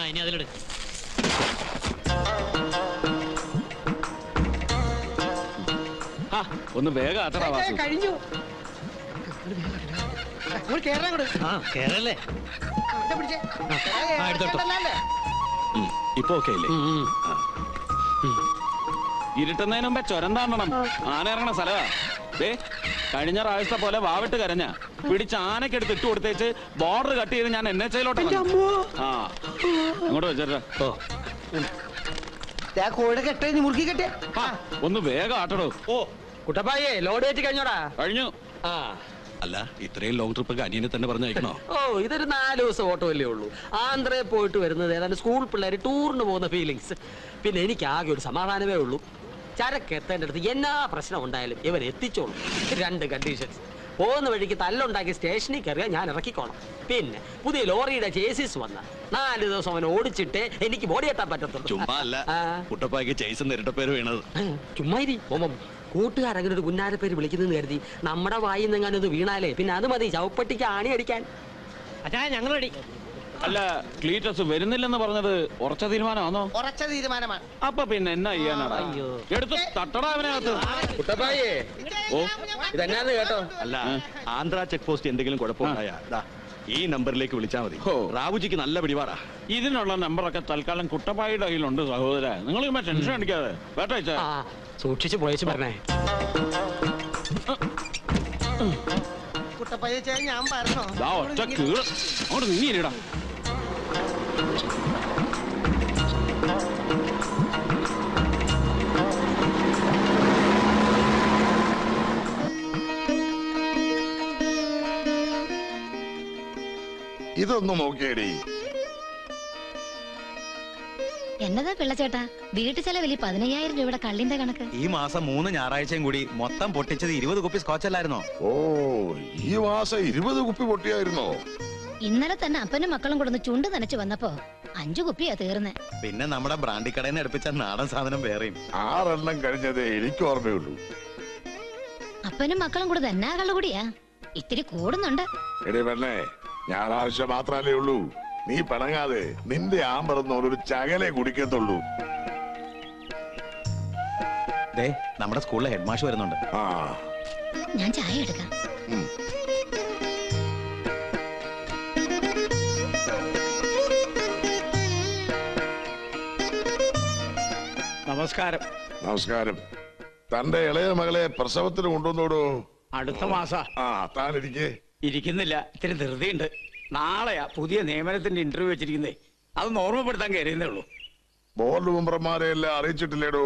ഇനി അതിലിട്. ഒന്ന് വേഗം ആട്ടടാ വാസു. കഴിഞ്ഞു. കേറല്ലേ? ഇപ്പൊ ഓക്കെ അല്ലേ? ഇരുട്ടുന്നതിന് മുമ്പേ ചുരം താണ്ടണം. ആന ഇറങ്ങണ സ്ഥലമാ. കഴിഞ്ഞ പ്രാവശ്യത്തെ പോലെ വാവിട്ട് കരഞ്ഞ പിടിച്ച് ആനക്കെടുത്ത് ഇട്ട് കൊടുത്തേച്ച് ബോർഡർ കട്ട് ചെയ്ത് ഞാൻ NH-ലോട്ട് അങ്ങോട്ട് വെച്ചേരാ. മുറുക്കി കെട്ടേ. ഒന്ന് വേഗം ആട്ടടോ. ഓ കുട്ടപ്പായേ, ലോഡ് കയറ്റി കഴിഞ്ഞോടാ? കഴിഞ്ഞു. അല്ല, ഇത്രയും ലോങ് ട്രിപ്പ് അനിയനെ തന്നെ പറഞ്ഞയക്കണോ? ഓ, ഇതൊരു 4 ദിവസം ഓട്ടോ അല്ലേ ഉള്ളൂ. ആന്ധ്രയിൽ പോയിട്ട് വരുന്നത് ഏതാണ്ട് സ്കൂൾ പിള്ളേർ ടൂറിന് പോകുന്ന ഫീലിങ്സ്. പിന്നെ എനിക്ക് ആകെ ഒരു സമാധാനമേ ഉള്ളൂ, ചരക്ക് എത്തേണ്ട അടുത്ത് എന്നാ പ്രശ്നം ഉണ്ടായാലും ഇവർ എത്തിച്ചോളും. 2 കണ്ടീഷൻസ്. പോകുന്ന വഴിക്ക് തല്ലുണ്ടാക്കി സ്റ്റേഷനിൽ കയറിയാൽ ഞാൻ ഇറക്കിക്കോണം. പിന്നെ പുതിയ ലോറിയുടെ ചേസിസ് വന്ന 4 ദിവസം അവൻ ഓടിച്ചിട്ടേ എനിക്ക് ബോഡി എത്താൻ പറ്റത്തുള്ളൂ. ചുമ്മാ അല്ല, കുട്ടപ്പായ്ക്ക് ചേസ് നേരിട്ട പേര് വീണത്. ചുമ്മാരി കൂട്ടുകാരങ്ങനെ ഒരു കുഞ്ഞാരെ പേര് വിളിക്കുന്നെന്ന് കരുതി നമ്മുടെ വായിൽ നിന്നെങ്ങാനത് വീണാലേ പിന്നെ അത് മതി ചവപ്പട്ടിക്ക് ആണി അടിക്കാൻ. അച്ഛാ, ഞങ്ങൾ റെഡി. അല്ല, ക്ലീറ്റസ് വരുന്നില്ലെന്ന് പറഞ്ഞത് ഉറച്ച തീരുമാനമാണോ? ഉറച്ച തീരുമാനമാണ്. അപ്പൊ പിന്നെ എന്നാ ചെയ്യാനാടാ? എടുത്ത് തട്ടടാ അവനകത്ത്. ഓ, ഇതെന്നാന്ന് കേട്ടോ? അല്ല, ആന്ധ്ര ചെക്ക് പോസ്റ്റ് എന്തെങ്കിലും കുഴപ്പമുണ്ടായാ ഈ നമ്പറിലേക്ക് വിളിച്ചാൽ മതി. റാവുജിക്ക് നല്ല പിടിപാടാ. ഇതിനുള്ള നമ്പറൊക്കെ തൽക്കാലം കുട്ടപ്പായുടെ കയ്യിലുണ്ട് സഹോദര. നിങ്ങൾ ടെൻഷൻ അടിക്കാതെ വേട്ട സൂക്ഷിച്ചു പോയച്ചു പറഞ്ഞേ. കുട്ടപ്പയ്യ ഞാൻ പറഞ്ഞോ ഒറ്റ കീഴ് അങ്ങോട്ട് നീങ്ങിയിടാ. ഇതൊന്നും നോക്കിയേടി. എന്നതാ പിള്ളച്ചേട്ടാ, വീട്ടു ചെലവിൽ 15,000 രൂപയുടെ കള്ളിന്റെ കണക്ക്? ഈ മാസം 3 ഞായറാഴ്ചയും കൂടി മൊത്തം പൊട്ടിച്ചത് 20 കുപ്പി സ്കോച്ച് അല്ലായിരുന്നോ? ഓ, ഈ മാസം 20 കുപ്പി പൊട്ടിയായിരുന്നോ? ഇന്നലെ തന്നെ അപ്പനും മക്കളും കൊടുന്ന് ചുണ്ട് നനച്ചു വന്നപ്പോ 5 കുപ്പിയാ തീർന്നേ. പിന്നെ നമ്മുടെ ബ്രാൻഡിക്കടയിൽ നിന്ന് എടുപ്പിച്ച നാടൻ സാധനം വേറെയും 6 എണ്ണം കഴിഞ്ഞതേ എനിക്ക് ഓർമ്മയുള്ളൂ. അപ്പനും മക്കളും കൂടെ തന്നെ കള്ളുകൂടിയാ, ഇത്തിരി കൂടുന്നുണ്ട്. എടേ പെണ്ണേ, ഞായറാഴ്ച മാത്രല്ലേ ഉള്ളൂ. നീ പിണങ്ങാതെ നിന്റെ ആമ്പറന്നോടൊരു ചകലെ കുടിക്കത്തുള്ളൂ. നമ്മുടെ സ്കൂളിലെ ഹെഡ് മാഷ് വരുന്നുണ്ട്. ഞാൻ ചായ എടുക്കാം. നമസ്കാരം. നമസ്കാരം. തന്റെ ഇളയ മകളെ പ്രസവത്തിന് കൊണ്ടുവന്നോടോ? അടുത്ത മാസം. താനിരിക്കേ. ഇരിക്കുന്നില്ല, ഇത്തിരി ധൃതിയുണ്ട്. നാളെയാ പുതിയ നിയമനത്തിന്റെ ഇന്റർവ്യൂ വെച്ചിരിക്കുന്നേ. അതൊന്ന് ഓർമ്മപ്പെടുത്താൻ കയറിയെന്നേ ഉള്ളൂ. ബോർഡ് മെമ്പർമാരെ എല്ലാം അറിയിച്ചിട്ടില്ലേടോ?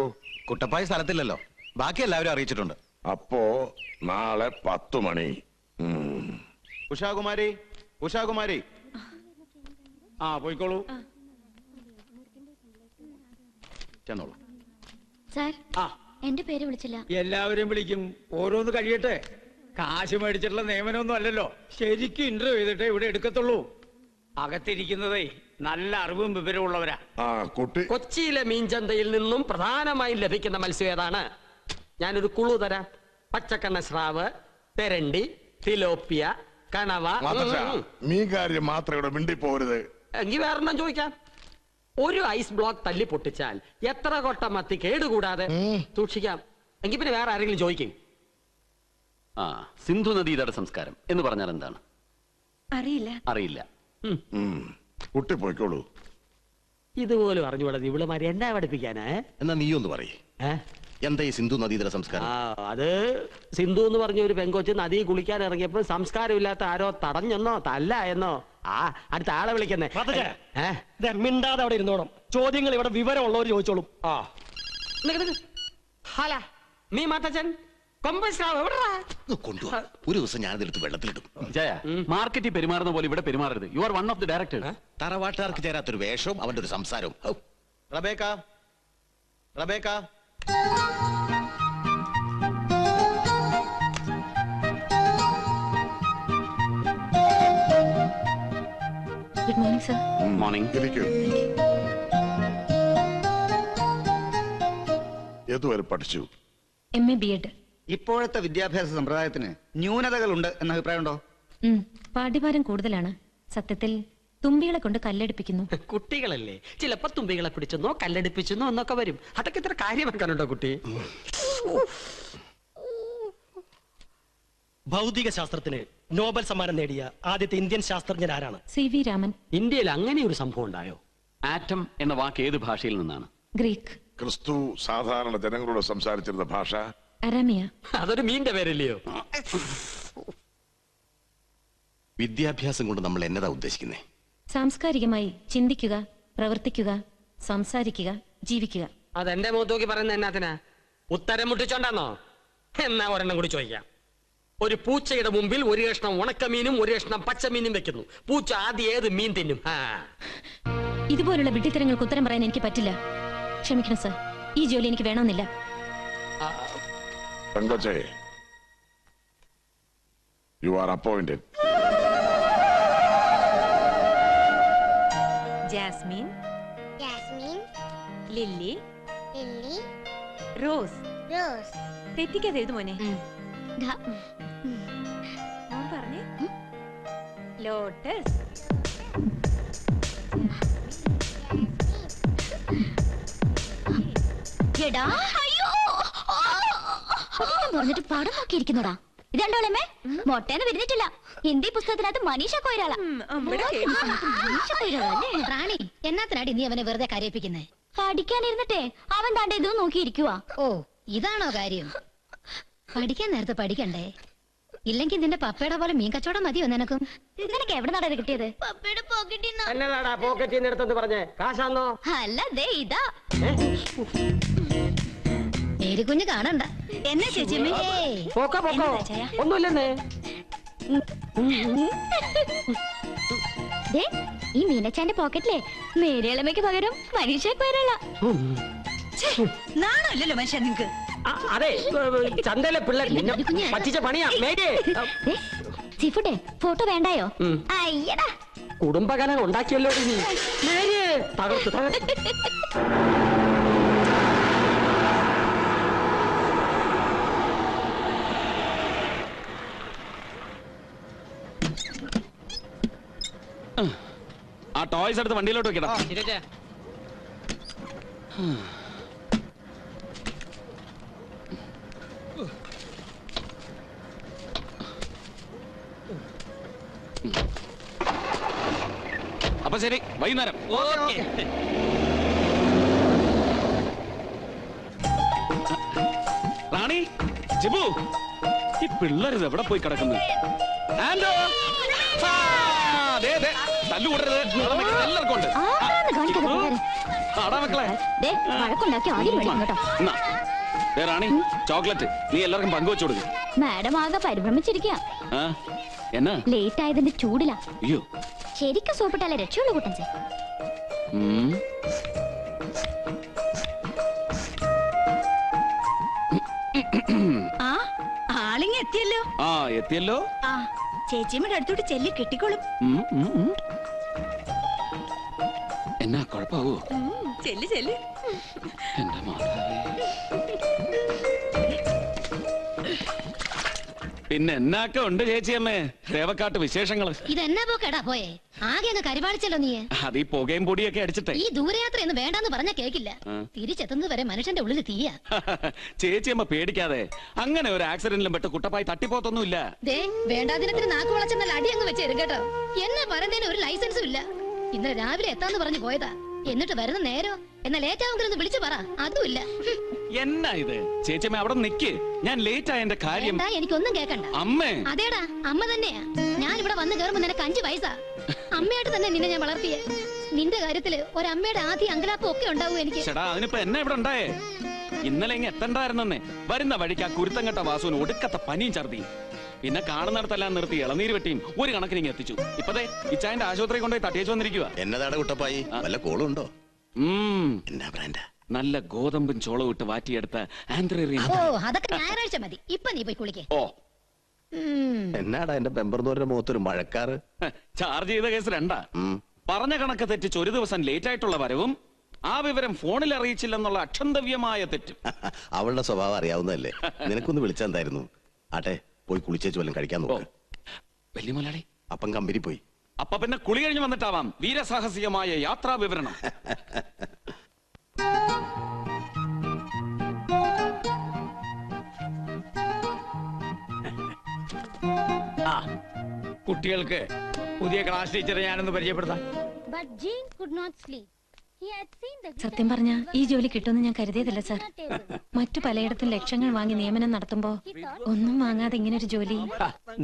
കുട്ടപ്പായ സ്ഥലത്തില്ലല്ലോ, ബാക്കി എല്ലാവരും അറിയിച്ചിട്ടുണ്ട്. അപ്പോ നാളെ 10 മണി. ഉഷാകുമാരി, ഉഷാകുമാരി. പോയിക്കോളൂ. ചെന്നോളൂ. സാർ, എന്റെ പേര് വിളിച്ചില്ല. എല്ലാവരും വിളിക്കും, ഓരോന്ന് കഴിയട്ടെ. കാശ് മേടിച്ചിട്ടുള്ള നിയമനമൊന്നും അല്ലല്ലോ. ശരിക്കും ഇന്റർവ്യൂ ചെയ്തിട്ടേ ഇവിടെ എടുക്കത്തുള്ളൂ. അകത്തിരിക്കുന്നതേ നല്ല അറിവും വിവരവും ഉള്ളവരാ. കൊച്ചിയിലെ മീൻചന്തയിൽ നിന്നും പ്രധാനമായും ലഭിക്കുന്ന മത്സ്യം ഏതാണ്? ഞാനൊരു കുളു തരാം. പച്ചക്കണ്ണ സ്രാവ്, തെരണ്ടി, തിലോപ്പിയ, കണവ. നീ കാര്യം മാത്രം ഇവിടെ മിണ്ടി പോരുത്. എങ്കിൽ വേറെണ്ണം ചോദിക്കാം. ഒരു ഐസ് ബ്ലോക്ക് തല്ലി പൊട്ടിച്ചാൽ എത്ര കൊട്ട മത്തി കേടുകൂടാതെ സൂക്ഷിക്കാം? എങ്കിൽ പിന്നെ വേറെ ആരെങ്കിലും ചോദിക്കും. സിന്ധു നദീതട സംസ്കാരം എന്ന് പറഞ്ഞാൽ എന്താണ്? അറിയില്ല. കുട്ടി പോയിക്കോളൂ. ഇതുപോലും അറിഞ്ഞുകൂടാ ഇവളുമാരി എന്നാ പഠിപ്പിക്കാനാ? എന്നാ നീ ഒന്ന് പറയേ, എന്താ ഈ സിന്ധു നദീതട സംസ്കാരം? അത് സിന്ധു എന്ന് പറഞ്ഞ ഒരു പെങ്കൊച്ച് നദി കുളിക്കാൻ ഇറങ്ങിയപ്പോ സംസ്കാരമില്ലാത്ത ആരോ തടഞ്ഞെന്നോ തല്ല എന്നോ. അടുത്ത ആളെ വിളിക്കുന്നേ. മിണ്ടാതെ അവിടെ ഇരുന്നോണം. ചോദ്യങ്ങൾ ഇവിടെ വിവരമുള്ളവർ ചോദിച്ചോളും. ഹല നീ മാത്തച്ഛൻ ഒരു ദിവസം ഞാനിതെടുത്ത് വെള്ളത്തിലിടും. മാർക്കറ്റിൽ പെരുമാറുന്ന പോലെ ഇവിടെ പെരുമാറരുത്. You are one of the directors. തറവാട്ടുകാർക്ക് ചേരാത്തൊരു വേഷവും അവന്റെ ഒരു സംസാരവും. Rebecca, Rebecca. Good morning sir. Morning. ഏതുവരെ പഠിച്ചു? MA BEd. ഇപ്പോഴത്തെ വിദ്യാഭ്യാസ സമ്പ്രദായത്തിന് ന്യൂനതകളുണ്ട് എന്ന അഭിപ്രായമുണ്ടോ? പാഠ്യഭാരം കൂടുതലാണ്. സത്യത്തിൽ തുമ്പികളെ കൊണ്ട് കല്ലെടുപ്പിക്കുന്നു. കുട്ടികളല്ലേ, ചിലപ്പോ തുമ്പികളെ പിടിച്ചെന്നോ കല്ലടിപ്പിച്ചെന്നോ എന്നൊക്കെ വരും. അതൊക്കെ ഇത്ര കാര്യമാക്കാനുണ്ടോ കുട്ടി? ഭൗതിക ശാസ്ത്രത്തിന് നോബൽ സമ്മാനം നേടിയ ആദ്യത്തെ ഇന്ത്യൻ ശാസ്ത്രജ്ഞൻ ആരാണ്? CV രാമൻ. ഇന്ത്യയിൽ അങ്ങനെ ഒരു സംഭവം ഉണ്ടായോ? ആറ്റം എന്ന വാക്ക് ഏത് ഭാഷയിൽ നിന്നാണ്? ഗ്രീക്ക്. ക്രിസ്തു സാധാരണ ജനങ്ങളോട് സംസാരിച്ചിരുന്ന ഭാഷ? അരാമിയ. അതൊരു മീന്റെ പേരല്ലയോ? വിദ്യാഭ്യാസം കൊണ്ട് നമ്മൾ എന്നതാ ഉദ്ദേശിക്കുന്നേ? സാംസ്കാരികമായി ചിന്തിക്കുക, പ്രവർത്തിക്കുക, സംസാരിക്കുക, ജീവിക്കുക. അതെന്റെ മുഖത്ത് നോക്കി പറയുന്ന എന്നാത്തിനാ? ഉത്തരം മുട്ടിച്ചോണ്ടാന്നോ? എന്നാ ഒരെണ്ണം കൂടി ചോദിക്കാം. ഒരു പൂച്ചയുടെ മുമ്പിൽ ഒരു കഷ്ണം ഉണക്കമീനും ഒരു കഷ്ണം പച്ചമീനും വെക്കുന്നു. പൂച്ച ആദ്യം ഏത് മീൻ തിന്നും? ഇതുപോലുള്ള വിഡ്ഢിത്തരങ്ങൾക്ക് ഉത്തരം പറയാൻ എനിക്ക് പറ്റില്ല. ക്ഷമിക്കണം സർ, ഈ ജോലി എനിക്ക് വേണമെന്നില്ല. പെങ്കൊച്ചേ, you are appointed. Jasmine, jasmine, lily, lily, rose. Rose. തെറ്റിക്കാതെ എഴുതു മോനെ. ദാ, മോൻ പറഞ്ഞേ. ലോട്ടസ്. എടാ, അയ്യോ, പറഞ്ഞിട്ട് പടം നോക്കിയിരിക്കുന്നോടാ. ഇതണ്ടോളമേ, മൊട്ടേന്ന് വിരിഞ്ഞിട്ടില്ല. ഹിന്ദി പുസ്തകത്തിനകത്ത് മനീഷ കൊയ്രാള. റാണി, എന്നാത്തിനാടി നീ അവനെ വെറുതെ കരയിപ്പിക്കുന്നേ? പഠിക്കാനിരുന്നിട്ടേ അവൻ താണ്ടെ ഇതും നോക്കിയിരിക്കുവാ. ഓ, ഇതാണോ കാര്യം? പഠിക്കാൻ നേരത്തെ പഠിക്കണ്ടേ? ഇല്ലെങ്കിൽ നിന്റെ പപ്പയുടെ പോലെ മീൻ കച്ചവടം മതിയോ നിനക്കും? നിനക്ക് എവിടെ നടാ കിട്ടിയത്? പപ്പയുടെ പോക്കറ്റിൽ പറഞ്ഞേ കാശാന്നോ? അല്ല, ദേ ഇതാ. മേരിക്കുഞ്ഞ് കാണണ്ട. എന്നാ ചേച്ചി? ഒന്നുമില്ലെന്നേ. ഈ മീനച്ചാന്റെ പോക്കറ്റിലെ മേരിയളമയ്ക്ക് പകരം മനീഷ കൊയ്രാള. നാണല്ലോ മനുഷ്യ നിങ്ങക്ക്. അതെ, ചന്തയിലെ പിള്ളേർ പറ്റിച്ച പണിയാ. സീഫുഡേ, ഫോട്ടോ വേണ്ടായോ? അയ്യടാ, കുടുംബകലം ഉണ്ടാക്കിയല്ലോ നീ. തകർത്തു തകർത്തു. ആ ടോയ്സ് എടുത്ത് വണ്ടിയിലോട്ട് വെക്കടാ. അപ്പൊ ശരി, വൈകുന്നേരം. റാണി, ജിബു, ഈ പിള്ളേർ എവിടെ പോയി കിടക്കുന്നു? തല്ലുകൂടരുത്, എല്ലാവർക്കും ഉണ്ട്. റാണി, ചോക്ലേറ്റ് നീ എല്ലാവർക്കും പങ്കുവെച്ചു കൊടുക്കും. മാഡം ആകെ പരിഭ്രമിച്ചിരിക്കുക. എന്നാ ലേറ്റ് ആയതിന്റെ ചൂടിലാ. അയ്യോ, ശരിക്കും സോപ്പിട്ടാലേ രക്ഷയുള്ളൂ കൂട്ടൻ. ആ ആളിങ്ങ എത്തിയല്ലോ. എത്തിയല്ലോ. ആ ചേച്ചിയമ്മയുടെ അടുത്തോട്ട് ചെല്ലി കെട്ടിക്കോളും. എന്നാ കുഴപ്പാവോ? ചെല്ല് ചെല്ല്. എന്റെ മാതാവേ. പിന്നെ എന്നാക്കെ ഉണ്ട് ചേച്ചിയമ്മേ രേവക്കാട്ട് വിശേഷങ്ങള്? ഇതെന്നാ പോക്കെടാ പോയെ, ആകെ അങ്ങ് കരിവാളിച്ചല്ലോ നീ. അത് ഈ പുകയും പൊടിയൊക്കെ അടിച്ചിട്ടേ. ഈ ദൂരയാത്ര എന്ന് വേണ്ടാന്ന് പറഞ്ഞ കേക്കില്ല. തിരിച്ചെത്തുന്നത് വരെ മനുഷ്യന്റെ ഉള്ളിൽ തീയ. ചേച്ചിയമ്മ പേടിക്കാതെ, അങ്ങനെ ഒരു ആക്സിഡന്റിലും പെട്ട് കുട്ടപ്പായി തട്ടിപ്പോത്തൊന്നുമില്ല. വേണ്ടാദിനത്തിന് നാക്ക് വളച്ചെന്നാൽ അടി അങ്ങ് വെച്ചേരും കേട്ടോ. എന്നെ പറയുന്നതിന് ഒരു ലൈസൻസും ഇല്ല. ഇന്നലെ രാവിലെ എത്താന്ന് പറഞ്ഞു പോയതാ. എന്നിട്ട് വരുന്ന നേരോ എന്നാ ലേറ്റ് ആവുമെന്ന് വിളിച്ചു പറ, അതുമില്ല. എന്നാ ഇത് ചേച്ചിയമ്മ അവിടെ നിക്ക്, ഞാൻ ലേറ്റ് ആയ കാര്യം. എനിക്കൊന്നും കേക്കണ്ട. അമ്മേ. അതേടാ, അമ്മ തന്നെയാ. ഞാൻ ഇവിടെ വന്ന് കയറുമ്പോ നിനക്ക് 5 വയസ്സാ. അമ്മയായിട്ട് തന്നെ നിന്നെ ഞാൻ വളർത്തിയേ. നിന്റെ കാര്യത്തില് ഒരമ്മയുടെ ആദ്യ അങ്കലാപ്പും ഒക്കെ ഉണ്ടാവും എനിക്ക്. ചേട്ടാ, അതിനിപ്പോ എന്നെ ഇവിടെ ഉണ്ടായേ. ഇന്നലെ ഇങ്ങ് എത്തണ്ടായിരുന്നെ. വരുന്ന വഴിക്ക് ആ കുരുത്തങ്കട്ട വാസുവിന് ഒടുക്കത്തെ പനിയും ഛർദിയും. പിന്നെ കാണുന്നിടത്തെല്ലാം നിർത്തി ഇളനീര് വെട്ടിയും ഒരു കണക്കിന് ഇങ്ങ് എത്തിച്ചു. ഇപ്പതേ ഇച്ചായന്റെ ആശുപത്രി കൊണ്ടുപോയി തട്ടിയേച്ചു വന്നിരിക്കുക. എന്നതാണ് കുട്ടപ്പായി, വല്ല കോളുണ്ടോ? എന്നാ ബ്രാൻഡാ? നല്ല ഗോതമ്പും ചോളവും ഇട്ട് വാറ്റിയെടുത്ത ആന്ത്രേറിയം. അതൊക്കെ ഞായറാഴ്ച മതി. ഇപ്പൊ നീ പോയി കുളിക്കേ. എന്നാടാ എന്റെ പെമ്പർന്നൂരിന്റെ മുഖത്തൊരു മഴക്കാറ്? ചാർജ് ചെയ്ത കേസ് 2. പറഞ്ഞ കണക്ക് തെറ്റിച്ച് ഒരു ദിവസം ലേറ്റ് ആയിട്ടുള്ള വരവും ആ വിവരം ഫോണിൽ അറിയിച്ചില്ലെന്നുള്ള അക്ഷന്തവ്യമായ തെറ്റും. അവളുടെ സ്വഭാവം അറിയാവുന്നതല്ലേ. നിനക്കൊന്ന് വിളിച്ചെന്തായിരുന്നു? ആട്ടെ, പോയി കുളിച്ചേച്ച് വല്ലതും കഴിക്കാൻ നോക്ക്. വലിയ മുതലാളി അപ്പം കമ്പനി പോയി. അപ്പൊ പിന്നെ കുളി കഴിഞ്ഞ് വന്നിട്ടാവാം വീരസാഹസികമായ യാത്രാ വിവരണം. ആ കുട്ടികൾക്ക് പുതിയ ക്ലാസ് ടീച്ചറെ ഞാനൊന്ന് പരിചയപ്പെടുത്താം. സത്യം പറഞ്ഞ ഈ ജോലി കിട്ടുമെന്ന് ഞാൻ കരുതിയതല്ല സാർ. മറ്റു പലയിടത്തും ലക്ഷങ്ങൾ വാങ്ങി നിയമനം നടത്തുമ്പോ ഒന്നും വാങ്ങാതെ ഇങ്ങനെ ഒരു ജോലി.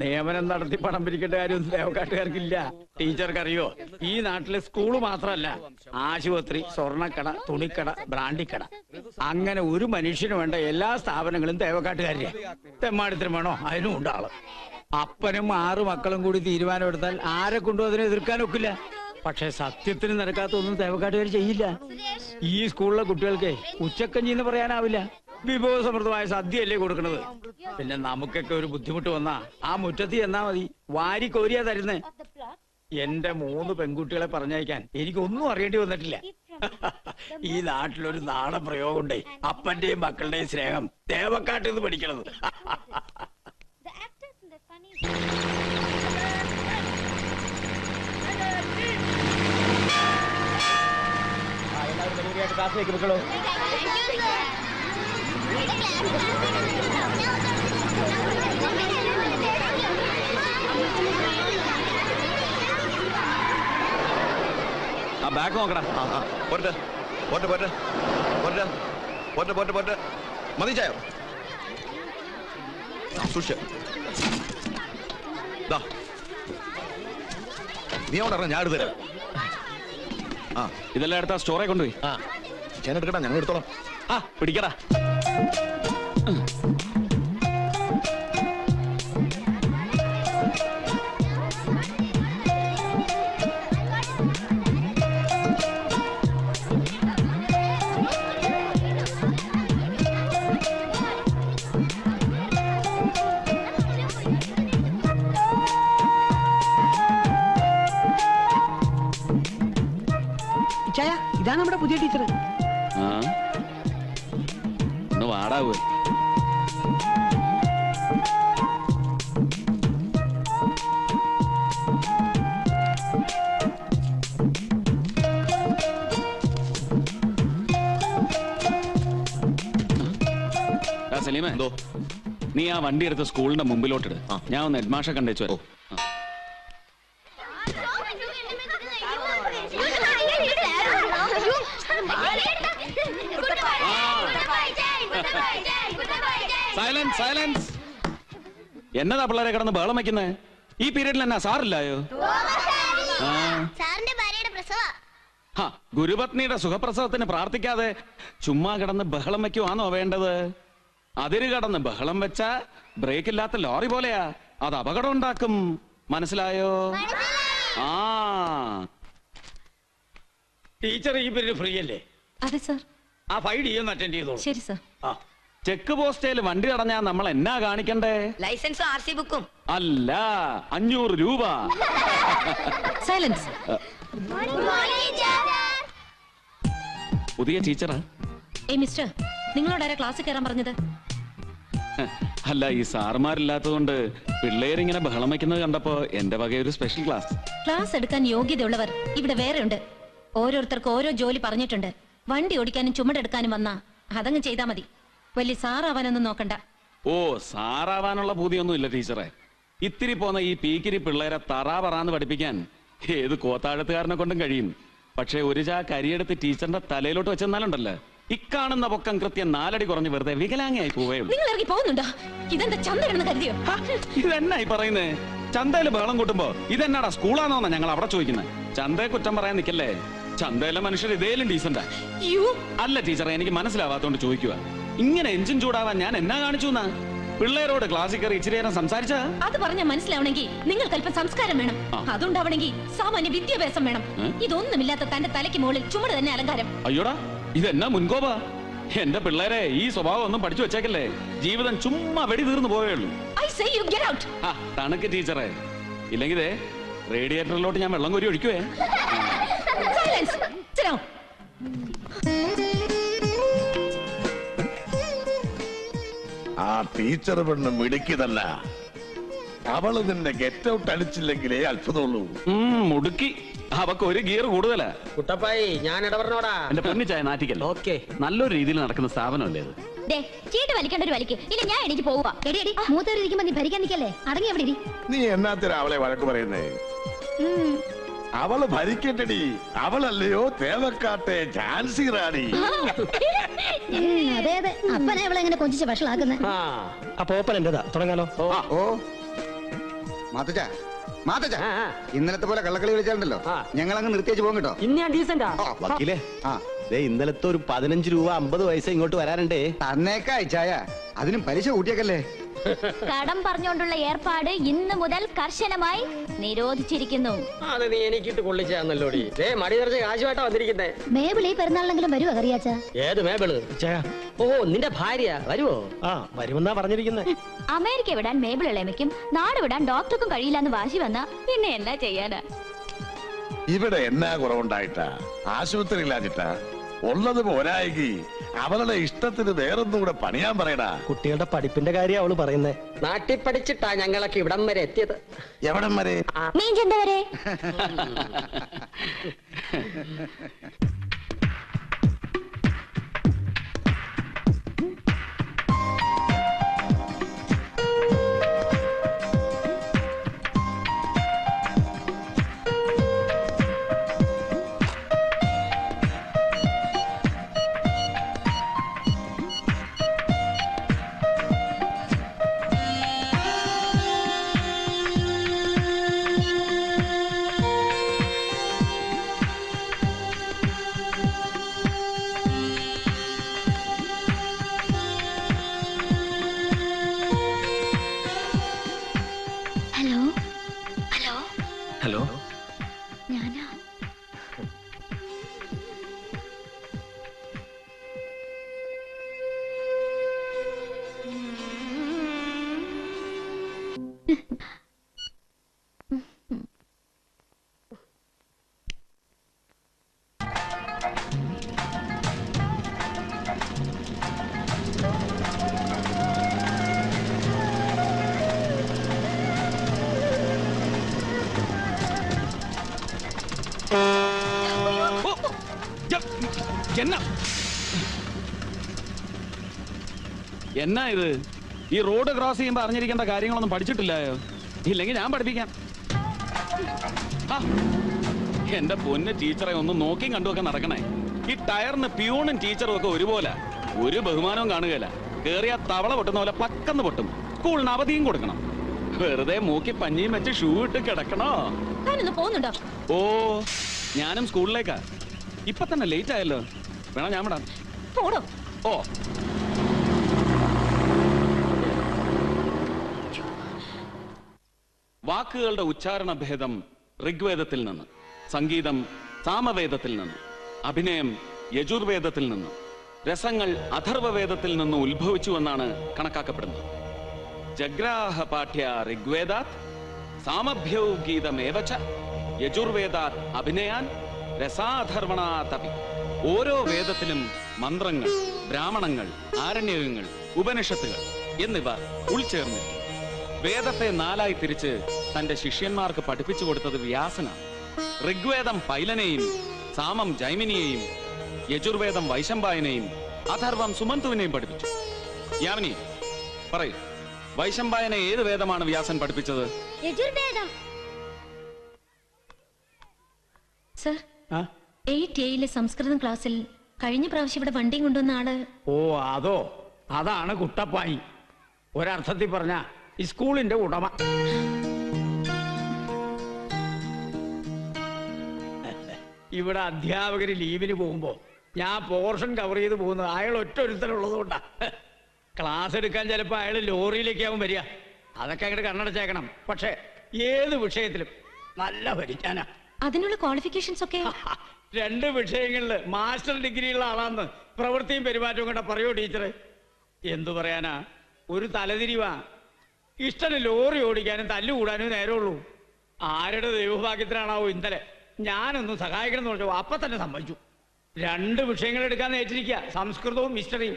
നിയമനം നടത്തി പണം പിരിക്കേണ്ട കാര്യമൊന്നും ദേവക്കാട്ടുകാർക്കില്ല. ടീച്ചർക്കറിയോ, ഈ നാട്ടിലെ സ്കൂള് മാത്രമല്ല, ആശുപത്രി, സ്വർണ്ണക്കട, തുണിക്കട, ബ്രാൻഡിക്കട, അങ്ങനെ ഒരു മനുഷ്യന് വേണ്ട എല്ലാ സ്ഥാപനങ്ങളും ദേവക്കാട്ടുകാരുടെ. തെമ്മാടിത്തരം വേണോ അതിനും ഉണ്ടാളും. അപ്പനും 6 മക്കളും കൂടി തീരുമാനമെടുത്താൽ ആരെ കൊണ്ടും അതിനെ എതിർക്കാനൊക്കില്ല. പക്ഷെ സത്യത്തിന് നിരക്കാത്തൊന്നും ദേവക്കാട്ടുകാർ ചെയ്യില്ല. ഈ സ്കൂളിലെ കുട്ടികൾക്ക് ഉച്ചക്കഞ്ഞി എന്ന് പറയാനാവില്ല, വിഭവസമൃദ്ധമായ സദ്യയല്ലേ കൊടുക്കണത്. പിന്നെ നമുക്കൊക്കെ ഒരു ബുദ്ധിമുട്ട് വന്നാ ആ മുറ്റത്ത് ചെന്നാ മതി, വാരി കോരിയാ തരുന്നേ. എന്റെ 3 പെൺകുട്ടികളെ പറഞ്ഞയക്കാൻ എനിക്കൊന്നും അറിയേണ്ടി വന്നിട്ടില്ല. ഈ നാട്ടിലൊരു നാടൻ പ്രയോഗമുണ്ടേ, അപ്പന്റെയും മക്കളുടെയും സ്നേഹം ദേവക്കാട്ടിൽ നിന്ന് പഠിക്കണത്. ക്ലാസ്സിലേക്ക് വെക്കണോ? ആ ബാഗ് നോക്കടാ. പോട്ടെ പോട്ടെ പോട്ടെ പോട്ടെ പോട്ടെ പോട്ടെ പോട്ടെ മതി ചായോ. സൂക്ഷിച്ച്. നീ അവിടെ ഇറങ്ങാം, ഞാൻ എടുത്തു തരാം. ആ ഇതെല്ലാം എടുത്താ സ്റ്റോറെ കൊണ്ടുപോയി. ഞാൻ എടുക്കട്ടാ, ഞങ്ങൾ എടുത്തോളാം. ആ പിടിക്കടാ. ഇതാണ് നമ്മുടെ പുതിയ ടീച്ചർ. ആ ഒന്ന് വാടാവൂ. സലീമേ, എന്തോ? നീ ആ വണ്ടി എടുത്ത് സ്കൂളിന്റെ മുമ്പിലോട്ടിട്. ഞാൻ ഒന്ന് ഹെഡ്മാഷെ കണ്ടേച്ചു വരാം. Silence silence. എന്നതാ പിള്ളേരെ കിടന്ന് ബഹളം വയ്ക്കുന്നേ? ഈ പീരീഡിൽ എന്നാ സാറില്ലായോ? ഗുരുപത്നിയുടെ സുഖപ്രസവത്തിന് പ്രാർത്ഥിക്കാതെ ചുമ്മാ കിടന്ന് ബഹളം വയ്ക്കുവാണോ വേണ്ടത്? അതിര് കടന്ന് ബഹളം വെച്ചാ ബ്രേക്ക് ഇല്ലാത്ത ലോറി പോലെയാ, അത് അപകടം ഉണ്ടാക്കും. മനസ്സിലായോ? ആ ടീച്ചർ ഈ പീരീഡ് ഫ്രീ അല്ലേ? അതെ സർ. ആ 5 ഡി ഒന്ന് അറ്റൻഡ് ചെയ്തോളൂ. ശരി സർ. ചെക്ക് പോസ്റ്റേൽ വണ്ടി തടഞ്ഞാ നമ്മൾ എന്നാ കാണിക്കണ്ടേ? ലൈസൻസും RC ബുക്കും. അല്ല, 500 രൂപ. സൈലൻസ്. പുതിയ ടീച്ചറാ? ഏയ് മിസ്റ്റർ, നിങ്ങളോടാരാ ക്ലാസ്സിൽ കയറാൻ പറഞ്ഞത്? അല്ല, ഈ സാറുമാരില്ലാത്തതുകൊണ്ട് പിള്ളേരിങ്ങനെ ബഹളം വയ്ക്കുന്നത് കണ്ടപ്പോ എന്റെ വക ഒരു സ്പെഷ്യൽ ക്ലാസ്. ക്ലാസ് എടുക്കാൻ യോഗ്യതയുള്ളവർ ഇവിടെ വേറെ ഉണ്ട്. ഓരോരുത്തർക്ക് ഓരോ ജോലി പറഞ്ഞിട്ടുണ്ട്. വണ്ടി ഓടിക്കാനും ചുമടെടുക്കാനും വന്നാ അതങ്ങ് ചെയ്താ മതി. വലിയ സാറാവാനൊന്നും നോക്കണ്ട. ഓ, സാറാവാനുള്ള ബുദ്ധിയൊന്നും ഇല്ല ടീച്ചറെ. ഇത്തിരി പോന്ന ഈ പീക്കിരി പിള്ളേരെ തറാപറാന്ന് പഠിപ്പിക്കാൻ ഏത് കോത്താഴത്തുകാരനെ കൊണ്ടും കഴിയും. പക്ഷെ ഒരു ചാ കരിയെടുത്ത് ടീച്ചറിന്റെ തലയിലോട്ട് വെച്ചെന്നാലുണ്ടല്ലോ, ഇക്കാണുന്ന പൊക്കം കൃത്യം 4 അടി കുറഞ്ഞ് വെറുതെ വികലാംഗയായി പോവേ ഉള്ളൂ. നിങ്ങൾ ഇറങ്ങി പോകുന്നുണ്ടോ? ഇതെന്താ ചന്തയാണെന്ന് കരുതിയോ? ഇതെന്നായി പറയുന്നേ? ചന്തയില് ബഹളം കൂട്ടുമ്പോ ഇതെന്നാടാ സ്കൂളാണോന്നാ ഞങ്ങൾ അവിടെ ചോദിക്കുന്നത്. ചന്തയെ കുറ്റം പറയാൻ നിക്കല്ലേ. ചന്തയിലെ മനുഷ്യർ ഇതേലും ഡീസന്റാ. അല്ല ടീച്ചറെ, എനിക്ക് മനസ്സിലാവാത്തോണ്ട് ചോദിക്കുക. ഇങ്ങനെ എഞ്ചിൻ ചൂടാവാൻ ഞാൻ എന്നാ കാണിച്ചു എന്നാ? പിള്ളേരോട് ക്ലാസ്സിൽ കയറി ഇച്ചിരി നേരം സംസാരിച്ചാ? അത് പറഞ്ഞാൽ മനസ്സിലാവണമെങ്കിൽ നിങ്ങൾക്ക് അല്പം സംസ്കാരം വേണം. അതുണ്ടാവണമെങ്കിൽ സാമാന്യ വിദ്യാഭ്യാസം വേണം. ഇതൊന്നുമില്ലാത്ത തന്റെ തലയ്ക്ക് മുകളിൽ ചുമട് തന്നെ അലങ്കാരം. അയ്യോടാ, ഇതെന്നാ മുൻകോപാ? എന്റെ പിള്ളേരെ ഈ സ്വഭാവം ഒന്നും പഠിച്ചു വെച്ചേക്കല്ലേ. ജീവിതം ചുമ്മാ വെടി തീർന്നു പോവേ ഉള്ളൂ. തണുക്ക് ടീച്ചറെ, ഇല്ലെങ്കിൽ റേഡിയേറ്ററിലോട്ട് ഞാൻ വെള്ളം കോരി ഒഴിക്കുവേ. ആ ടീച്ചർ പെണ്ണ് മിടുക്കിയതല്ല, അവള് നിന്നെ ഗെറ്റ് ഔട്ട് അടിച്ചില്ലെങ്കിലേ അത്ഭുതമുള്ളൂ. മുടുക്കി അവക്ക് ഒരു ഗിയർ കൂടുതലാ. കുട്ടപ്പായി ഞാൻ ഇടപെടണോടാ. എന്റെ പൊന്നിച്ചായ നാറ്റിക്കല്ലോ. ഓക്കെ, നല്ലൊരു രീതിയിൽ നടക്കുന്ന സ്ഥാപനമല്ലേ ഇത്. ചീട്ട് വലിക്കേണ്ട ഒരു വലിക്ക് ഇല്ല, ഞാൻ എനിക്ക് പോവാ. എടി എടി മൂത്തവരിക്കുമ്പോ നീ ഭരിക്കാൻ നിക്കല്ലേ, അടങ്ങി എവിടെ ഇരി. നീ എന്നാത്തിനാ അവളെ വഴക്ക് പറയുന്നേ? അവള് ഭരിക്കട്ടടി. അവളല്ലയോ തേവക്കാട്ടെ ഝാൻസി റാണി. അതെ അതെ, അപ്പനെ അവളെ എങ്ങനെ കൊഞ്ചിച്ച് വഷളാക്കുന്നേ. അപ്പൊ ഓപ്പൺ എന്റേതാ, തുടങ്ങാലോ? ഓ മാത്തച്ച ഇന്നലത്തെ പോലെ കള്ളക്കളി കളിച്ചാലുണ്ടല്ലോ ഞങ്ങൾ അങ്ങ് നിർത്തിച്ചു പോകും കേട്ടോ. ഇന്ന് ഞാൻ ഡീസന്റാ. വക്കീലേ, ഇന്നലത്തെ ഒരു 15 രൂപ 50 പൈസ ഇങ്ങോട്ട് വരാനുണ്ടേ. തന്നേക്കാ ചായ, അതിനും പലിശ കൂട്ടിയേക്കല്ലേ. കടം പറഞ്ഞുകൊണ്ടുള്ള ഏർപ്പാട് ഇന്ന് മുതൽ കർശനമായി നിരോധിച്ചിരിക്കുന്നു. അത് നീ എനിക്കിട്ട് കൊള്ളിച്ചാന്നല്ലോടി. മടി നിറച്ച് കാശുമായിട്ടാ വന്നിരിക്കുന്നേ. മേബിൾ ഈ പെരുന്നാളിനെങ്കിലും വരുവോ അറിയാച്ച? ഏത് മേബിള്? ഓ, നിന്റെ ഭാര്യ വരുവോ? വരുമെന്നാ പറഞ്ഞിരിക്കുന്നത്. അമേരിക്ക വിടാൻ മേബിൾ ഇളമയ്ക്കും നാട് വിടാൻ ഡോക്ടർക്കും കഴിയില്ലെന്ന് വാശി വന്ന പിന്നെ എന്നാ ചെയ്യാനാ? ഇവിടെ എന്നാ കുറവുണ്ടായിട്ടാ? ആശുപത്രിയിലാഞ്ഞിട്ടാ? ഉള്ളത് പോരായി അവളുടെ ഇഷ്ടത്തിന് വേറൊന്നും കൂടെ പണിയാൻ പറയടാ. കുട്ടികളുടെ പഠിപ്പിന്റെ കാര്യം അവള് പറയുന്നേ. നാട്ടിൽ പഠിച്ചിട്ടാ ഞങ്ങളൊക്കെ ഇവിടം വരെ എത്തിയത്. എവിടം വരെ? മീൻചന്ത വരെ. ഹലോ, ഞാനാ. എന്നാ ഇത്? ഈ റോഡ് ക്രോസ് ചെയ്യുമ്പോ അറിഞ്ഞിരിക്കേണ്ട കാര്യങ്ങളൊന്നും പഠിച്ചിട്ടില്ലായോ? ഇല്ലെങ്കിൽ ഞാൻ പഠിപ്പിക്കാം. എന്റെ പൊന്ന് ടീച്ചറെ ഒന്ന് നോക്കിയും കണ്ടുമൊക്കെ നടക്കണേ. ഈ ടയറിന് പ്യൂണും ടീച്ചറും ഒക്കെ ഒരുപോലെ, ഒരു ബഹുമാനവും കാണുകയില്ല. കേറിയ തവള പൊട്ടുന്ന പോലെ പക്കന്ന് പൊട്ടും. സ്കൂളിന് അവധിയും കൊടുക്കണം. വെറുതെ മൂക്കി പഞ്ഞിയും വെച്ച് ഷൂ ഇട്ട് കിടക്കണോ? പോകുന്നുണ്ടോ? ഓ, ഞാനും സ്കൂളിലേക്കാ. ഇപ്പൊ തന്നെ ലേറ്റ് ആയല്ലോ. വേണം ഞാൻ വിടാം. ഓ, വാക്കുകളുടെ ഉച്ചാരണ ഭേദം ഋഗ്വേദത്തിൽ നിന്ന്, സംഗീതം സാമവേദത്തിൽ നിന്ന്, അഭിനയം യജുർവേദത്തിൽ നിന്ന്, രസങ്ങൾ അഥർവവേദത്തിൽ നിന്ന് ഉത്ഭവിച്ചുവെന്നാണ് കണക്കാക്കപ്പെടുന്നത്. ജഗ്രാഹ പാഠ്യ ഋഗ്വേദാത് സാമഭ്യൗ ഗീതമേവച യജുർവേദാത് അഭിനയാൻ രസാധർവണാതപി. ഓരോ വേദത്തിലും മന്ത്രങ്ങൾ, ബ്രാഹ്മണങ്ങൾ, ആരണ്യകങ്ങൾ, ഉപനിഷത്തുകൾ എന്നിവ ഉൾച്ചേർന്നിരിക്കും. വേദത്തെ 4ആയി തിരിച്ച് തന്റെ ശിഷ്യന്മാർക്ക് പഠിപ്പിച്ചു കൊടുത്തത് വ്യാസനാണ്. ഋഗ്വേദം പൈലനെയും, സാമം ജൈമിനിയെയും, യജുർവേദം വൈശമ്പായനെയും, അഥർവം സുമന്തുവിനെയും പഠിപ്പിച്ചു. യാമിനി പറയൂ, വൈശമ്പായനെ ഏത് വേദമാണ് വ്യാസൻ പഠിപ്പിച്ചത്? യജുർവേദം. സർ, 8A സംസ്കൃതം ക്ലാസ്സിൽ കഴിഞ്ഞ പ്രാവശ്യം ഇവിടെ വണ്ടിയും കൊണ്ടുവന്ന ആള്. ഓ, അതോ? അതാണ് കുട്ടപ്പായി. ഒരർത്ഥത്തിൽ പറഞ്ഞ സ്കൂളിന്റെ ഉടമ. ഇവിടെ അധ്യാപകര് ലീവിന് പോകുമ്പോ ഞാൻ പോർഷൻ കവർ ചെയ്ത് പോകുന്നത് അയാൾ ഒറ്റ ഒരുത്തനുള്ളതുകൊണ്ടാ. ക്ലാസ് എടുക്കാൻ ചിലപ്പോ അയാൾ ലോറിയിലേക്കാവും വരിക. അതൊക്കെ അങ്ങോട്ട് കണ്ണടച്ചേക്കണം. പക്ഷെ ഏത് വിഷയത്തിലും നല്ല പഠിക്കാനാ. അതിനുള്ള ക്വാളിഫിക്കേഷൻസ് ഒക്കെ 2 വിഷയങ്ങളില് മാസ്റ്റർ ഡിഗ്രിയുള്ള ആളാന്ന് പ്രവൃത്തിയും പെരുമാറ്റവും കൂടെ പറയോ ടീച്ചർ? എന്തു പറയാനാ, ഒരു തലതിരിവാ. ഇഷ്ടന് ലോറി ഓടിക്കാനും തല്ലുകൂടാനും നേരമുള്ളൂ. ആരുടെ ദൈവഭാഗ്യത്തിനാണാവോ ഇന്നലെ ഞാനൊന്ന് സഹായിക്കണം എന്ന് പറഞ്ഞു. അപ്പൊ തന്നെ സമ്മതിച്ചു. 2 വിഷയങ്ങൾ എടുക്കാൻ നേറ്റിരിക്കുക, സംസ്കൃതവും ഹിസ്റ്ററിയും.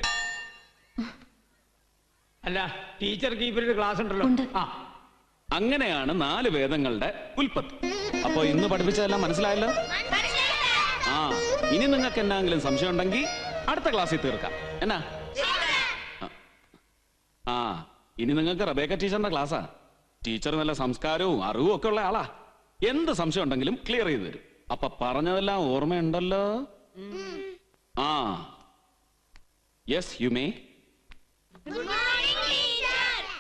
അല്ല, ടീച്ചർക്ക് ഈ പീരീഡ് ക്ലാസ് ഉണ്ടല്ലോ. ആ, അങ്ങനെയാണ് 4 വേദങ്ങളുടെ ഉൽപ്പത്തി. അപ്പൊ ഇന്ന് പഠിപ്പിച്ചതെല്ലാം മനസ്സിലായല്ലോ? ആ, ഇനി നിങ്ങൾക്ക് എന്തെങ്കിലും സംശയം ഉണ്ടെങ്കിൽ അടുത്ത ക്ലാസ്സിൽ തീർക്കാം. എന്നാ? ആ, ഇനി നിങ്ങൾക്ക് റബേക്ക ടീച്ചറിന്റെ ക്ലാസ്സാ. ടീച്ചർ നല്ല സംസ്കാരവും അറിവും ഒക്കെ ഉള്ള ആളാ. എന്ത് സംശയം ഉണ്ടെങ്കിലും ക്ലിയർ ചെയ്ത് തരും. അപ്പൊ പറഞ്ഞതെല്ലാം ഓർമ്മയുണ്ടല്ലോ? ആ, yes you may.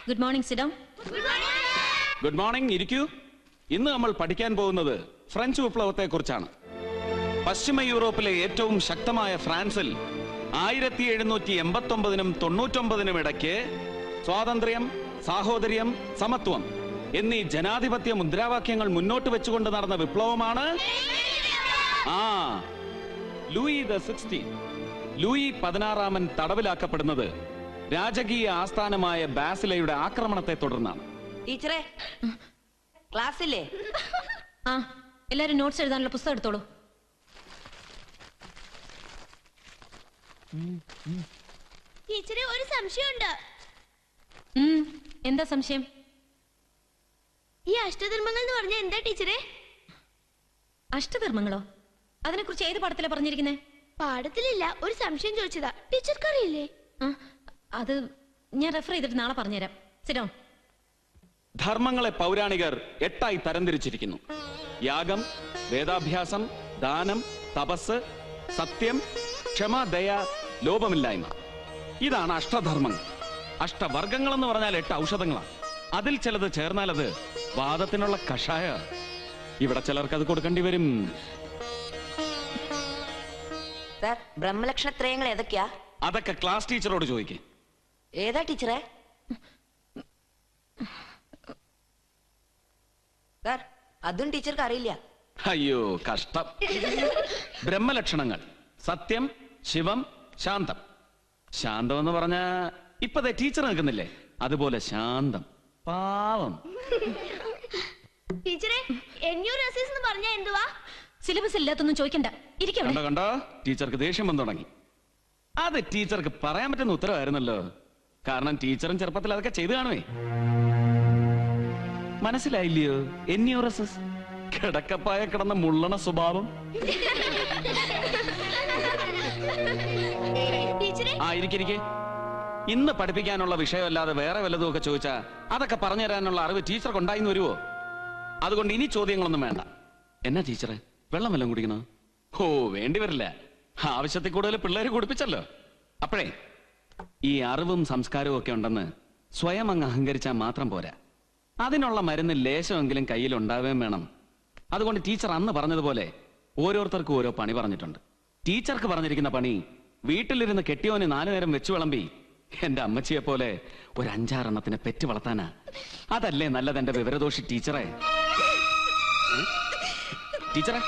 Good morning സിഡം. ഗുഡ് മോർണിംഗ്, ഇരിക്കൂ. ഇന്ന് നമ്മൾ പഠിക്കാൻ പോകുന്നത് ഫ്രഞ്ച് വിപ്ലവത്തെ കുറിച്ചാണ്. പശ്ചിമ യൂറോപ്പിലെ ഏറ്റവും ശക്തമായ ഫ്രാൻസിൽ 1789-നും 99-നും ഇടയ്ക്ക് സ്വാതന്ത്ര്യം, സാഹോദര്യം, സമത്വം എന്നീ ജനാധിപത്യ മുദ്രാവാക്യങ്ങൾ മുന്നോട്ട് വെച്ചുകൊണ്ട് നടന്ന വിപ്ലവമാണ് ലൂയി ദ 16. ലൂയി 16 തടവിലാക്കപ്പെടുന്നത് രാജകീയ ആസ്ഥാനമായ ബാസിലയുടെ ആക്രമണത്തെ തുടർന്നാണ്. ടീച്ചറെ, ക്ലാസ്സില്ലേ? ആ, എല്ലാരും നോട്ട്സ് എഴുതാനുള്ള പുസ്തകം എടുത്തോളൂ. ടീച്ചറെ, ഒരു സംശയമുണ്ട്. എന്താ സംശയം? ഈ അഷ്ടധർമ്മങ്ങൾ എന്ന് പറഞ്ഞാൽ എന്താ ടീച്ചറെ? അഷ്ടധർമ്മങ്ങളോ? അതിനെക്കുറിച്ച് ഏത് പാഠത്തിലാ പറഞ്ഞിരിക്കുന്നേ? പാഠത്തിലില്ല, ഒരു സംശയം ചോദിച്ചതാ. ടീച്ചർക്ക് അറിയില്ലേ? അത് ഞാൻ റെഫർ ചെയ്തിട്ട് നാളെ പറഞ്ഞുതരാം. Sit down. ധർമ്മങ്ങളെ പൗരാണികർ 8 തരംതിരിച്ചിരിക്കുന്നു. യാഗം, വേദാഭ്യാസം, ദാനം, തപസ്, സത്യം, ക്ഷമ, ദയ, ലോപമില്ലായ്മ. ഇതാണ് അഷ്ടധർമ്മങ്ങൾ. അഷ്ടവർഗങ്ങൾ എന്ന് പറഞ്ഞാൽ 8 ഔഷധങ്ങളാണ്. അതിൽ ചിലത് ചേർന്നാൽ അത് വാദത്തിനുള്ള കഷായ. ഇവിടെ ചിലർക്ക് അത് കൊടുക്കേണ്ടി വരും. ബ്രഹ്മലക്ഷണത്രയങ്ങൾ ഏതൊക്കെയാ? അതൊക്കെ ക്ലാസ് ടീച്ചറോട് ചോദിക്കേ. ഏതാ ടീച്ചറെ? അതും ടീച്ചർക്ക് അറിയില്ല. അയ്യോ കഷ്ടം. ബ്രഹ്മലക്ഷണങ്ങൾ: സത്യം, ശിവം, ശാന്തം. ശാന്തം എന്ന് പറഞ്ഞ ഇപ്പത്തെ ടീച്ചർ നിൽക്കുന്നില്ലേ, അതുപോലെ ശാന്തം, പാവം. ടീച്ചറെ, എന്യൂറസിസ് എന്ന് പറഞ്ഞാ എന്തുവാ? സിലബസ് ഇല്ലാത്തൊന്നും ചോദിക്കണ്ട. കണ്ടോ കണ്ടോ, ടീച്ചർക്ക് ദേഷ്യം വന്നു തുടങ്ങി. അത് ടീച്ചർക്ക് പറയാൻ പറ്റുന്ന ഉത്തരവായിരുന്നല്ലോ. കാരണം ടീച്ചറും ചെറുപ്പത്തിൽ അതൊക്കെ ചെയ്തു കാണുവേ. മനസ്സിലായില്ലയോ? എന്യൂറസിസ്, കിടക്കപ്പായ കിടന്ന മുള്ളണ സ്വഭാവം. ആ, ഇരിക്കെ. ഇന്ന് പഠിപ്പിക്കാനുള്ള വിഷയമല്ലാതെ വേറെ വല്ലതും ഒക്കെ ചോദിച്ചാ അതൊക്കെ പറഞ്ഞു തരാനുള്ള അറിവ് ടീച്ചർക്ക് ഉണ്ടായിന്ന് വരുവോ? അതുകൊണ്ട് ഇനി ചോദ്യങ്ങളൊന്നും വേണ്ട. എന്നാ ടീച്ചറെ, വെള്ളം വല്ലതും കുടിക്കണോ? ഓ, വേണ്ടി വരില്ല. ആവശ്യത്തിൽ കൂടുതൽ പിള്ളേര് കുടിപ്പിച്ചല്ലോ. അപ്പോഴേ ഈ അറിവും സംസ്കാരവും ഒക്കെ ഉണ്ടെന്ന് സ്വയം അങ്ങ് അഹങ്കരിച്ചാൽ മാത്രം പോരാ. അതിനുള്ള മരുന്ന് ലേശമെങ്കിലും കയ്യിൽ ഉണ്ടാവുകയും വേണം. അതുകൊണ്ട് ടീച്ചർ അന്ന് പറഞ്ഞതുപോലെ ഓരോരുത്തർക്കും ഓരോ പണി പറഞ്ഞിട്ടുണ്ട്. ടീച്ചർക്ക് പറഞ്ഞിരിക്കുന്ന പണി വീട്ടിലിരുന്ന് കെട്ടിയോന് 4 നേരം വെച്ചു വിളമ്പി എന്റെ അമ്മച്ചിയെ പോലെ ഒരു 5-6 എണ്ണത്തിനെ പെറ്റ് വളർത്താനാ. അതല്ലേ നല്ലത് എന്റെ വിവരദോഷി ടീച്ചറെ. ടീച്ചറെ